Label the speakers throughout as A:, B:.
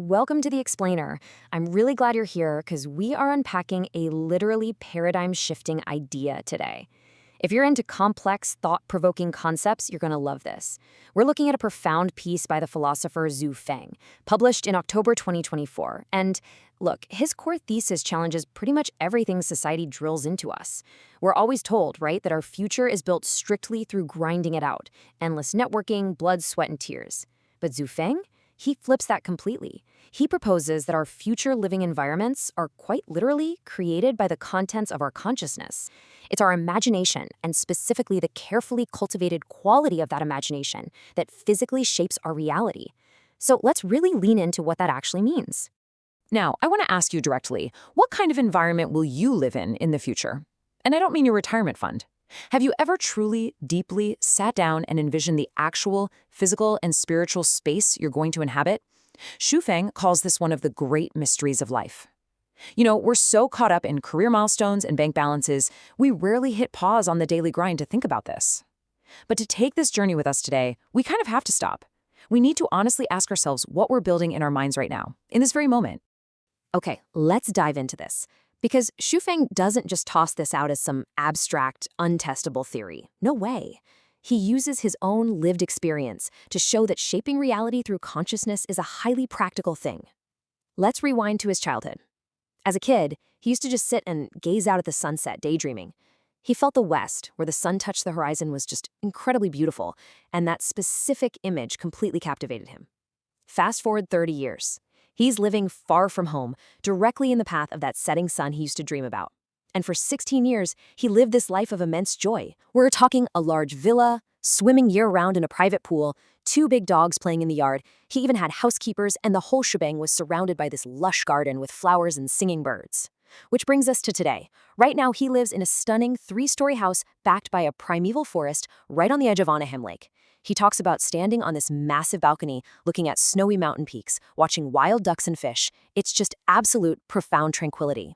A: Welcome to The Explainer. I'm really glad you're here because we are unpacking a literally paradigm-shifting idea today. If you're into complex, thought-provoking concepts, you're going to love this. We're looking at a profound piece by the philosopher Zhu Feng, published in October 2024. And look, his core thesis challenges pretty much everything society drills into us. We're always told, right, that our future is built strictly through grinding it out, endless networking, blood, sweat, and tears. But Zhu Feng? He flips that completely. He proposes that our future living environments are quite literally created by the contents of our consciousness. It's our imagination, and specifically the carefully cultivated quality of that imagination, that physically shapes our reality. So let's really lean into what that actually means.
B: Now, I want to ask you directly, what kind of environment will you live in the future? And I don't mean your retirement fund. Have you ever truly, deeply sat down and envisioned the actual physical and spiritual space you're going to inhabit? Zhu Feng calls this one of the great mysteries of life. You know, we're so caught up in career milestones and bank balances, we rarely hit pause on the daily grind to think about this. But to take this journey with us today, we kind of have to stop. We need to honestly ask ourselves what we're building in our minds right now, in this very moment.
A: Okay, let's dive into this. Because Zhu Feng doesn't just toss this out as some abstract, untestable theory. No way. He uses his own lived experience to show that shaping reality through consciousness is a highly practical thing. Let's rewind to his childhood. As a kid, he used to just sit and gaze out at the sunset, daydreaming. He felt the west, where the sun touched the horizon, was just incredibly beautiful, and that specific image completely captivated him. Fast forward 30 years. He's living far from home, directly in the path of that setting sun he used to dream about. And for 16 years, he lived this life of immense joy. We're talking a large villa, swimming year-round in a private pool, 2 big dogs playing in the yard. He even had housekeepers, and the whole shebang was surrounded by this lush garden with flowers and singing birds. Which brings us to today. Right now, he lives in a stunning 3-story house backed by a primeval forest right on the edge of Anaheim Lake. He talks about standing on this massive balcony, looking at snowy mountain peaks, watching wild ducks and fish. It's just absolute, profound tranquility.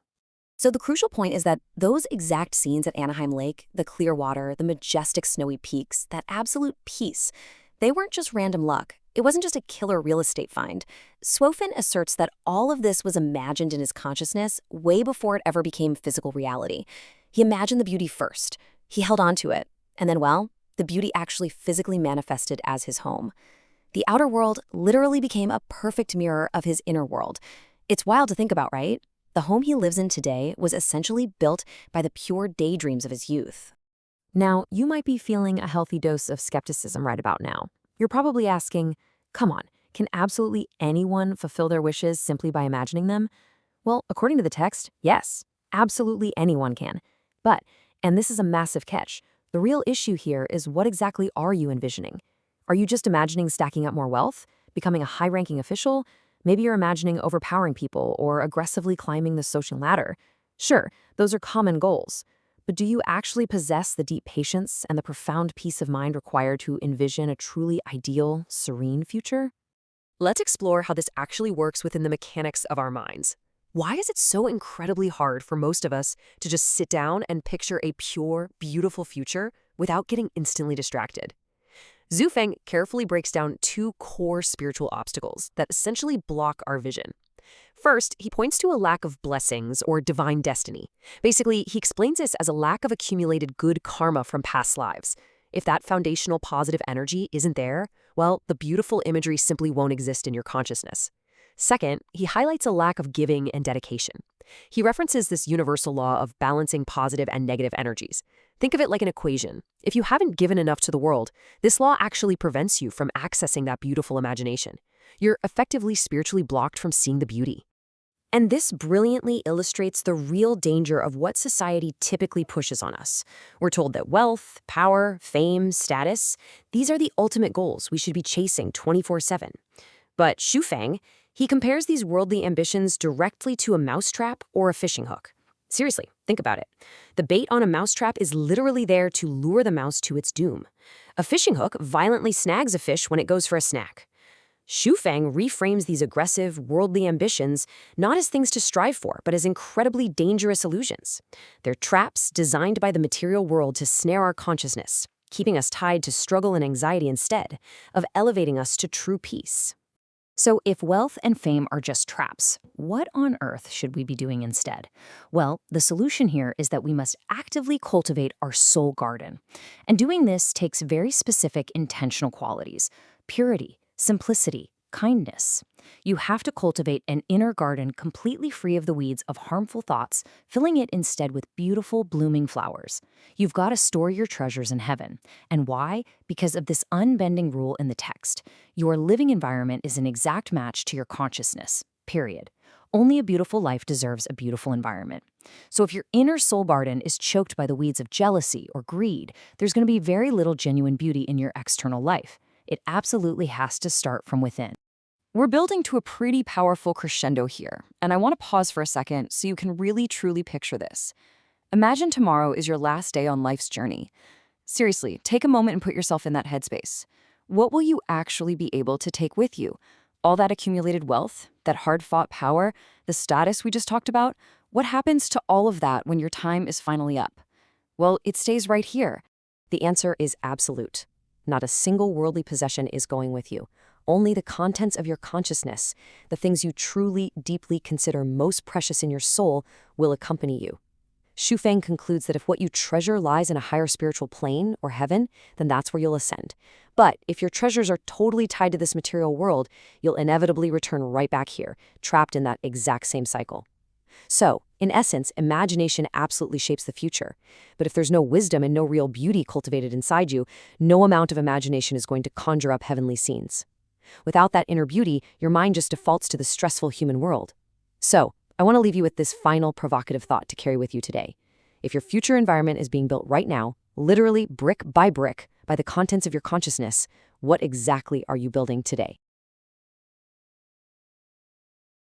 A: So the crucial point is that those exact scenes at Anaheim Lake, the clear water, the majestic snowy peaks, that absolute peace, they weren't just random luck. It wasn't just a killer real estate find. Swofen asserts that all of this was imagined in his consciousness way before it ever became physical reality. He imagined the beauty first. He held on to it. And then, well, the beauty actually physically manifested as his home. The outer world literally became a perfect mirror of his inner world. It's wild to think about, right? The home he lives in today was essentially built by the pure daydreams of his youth. Now, you might be feeling a healthy dose of skepticism right about now. You're probably asking, come on, can absolutely anyone fulfill their wishes simply by imagining them? Well, according to the text, yes, absolutely anyone can. But, and this is a massive catch, the real issue here is, what exactly are you envisioning? Are you just imagining stacking up more wealth, becoming a high-ranking official? Maybe you're imagining overpowering people or aggressively climbing the social ladder. Sure, those are common goals. But do you actually possess the deep patience and the profound peace of mind required to envision a truly ideal, serene future?
B: Let's explore how this actually works within the mechanics of our minds. Why is it so incredibly hard for most of us to just sit down and picture a pure, beautiful future without getting instantly distracted? Zhu Feng carefully breaks down 2 core spiritual obstacles that essentially block our vision. First, he points to a lack of blessings or divine destiny. Basically, he explains this as a lack of accumulated good karma from past lives. If that foundational positive energy isn't there, well, the beautiful imagery simply won't exist in your consciousness. Second, he highlights a lack of giving and dedication. He references this universal law of balancing positive and negative energies. Think of it like an equation. If you haven't given enough to the world, this law actually prevents you from accessing that beautiful imagination. You're effectively spiritually blocked from seeing the beauty.
A: And this brilliantly illustrates the real danger of what society typically pushes on us. We're told that wealth, power, fame, status, these are the ultimate goals we should be chasing 24/7. But Zhu Feng, he compares these worldly ambitions directly to a mousetrap or a fishing hook. Seriously, think about it. The bait on a mousetrap is literally there to lure the mouse to its doom. A fishing hook violently snags a fish when it goes for a snack. Zhu Feng reframes these aggressive, worldly ambitions not as things to strive for, but as incredibly dangerous illusions. They're traps designed by the material world to snare our consciousness, keeping us tied to struggle and anxiety instead of elevating us to true peace. So if wealth and fame are just traps, what on earth should we be doing instead? Well, the solution here is that we must actively cultivate our soul garden. And doing this takes very specific intentional qualities: purity, simplicity, kindness. You have to cultivate an inner garden completely free of the weeds of harmful thoughts, filling it instead with beautiful, blooming flowers. You've got to store your treasures in heaven. And why? Because of this unbending rule in the text. Your living environment is an exact match to your consciousness, period. Only a beautiful life deserves a beautiful environment. So if your inner soul garden is choked by the weeds of jealousy or greed, there's going to be very little genuine beauty in your external life. It absolutely has to start from within. We're building to a pretty powerful crescendo here, and I want to pause for a second so you can really truly picture this. Imagine tomorrow is your last day on life's journey. Seriously, take a moment and put yourself in that headspace. What will you actually be able to take with you? All that accumulated wealth, that hard-fought power, the status we just talked about? What happens to all of that when your time is finally up? Well, it stays right here. The answer is absolute. Not a single worldly possession is going with you. Only the contents of your consciousness, the things you truly, deeply consider most precious in your soul, will accompany you. Shufang concludes that if what you treasure lies in a higher spiritual plane or heaven, then that's where you'll ascend. But if your treasures are totally tied to this material world, you'll inevitably return right back here, trapped in that exact same cycle. So, in essence, imagination absolutely shapes the future. But if there's no wisdom and no real beauty cultivated inside you, no amount of imagination is going to conjure up heavenly scenes. Without that inner beauty, your mind just defaults to the stressful human world. So, I want to leave you with this final provocative thought to carry with you today. If your future environment is being built right now, literally brick, by the contents of your consciousness, what exactly are you building today?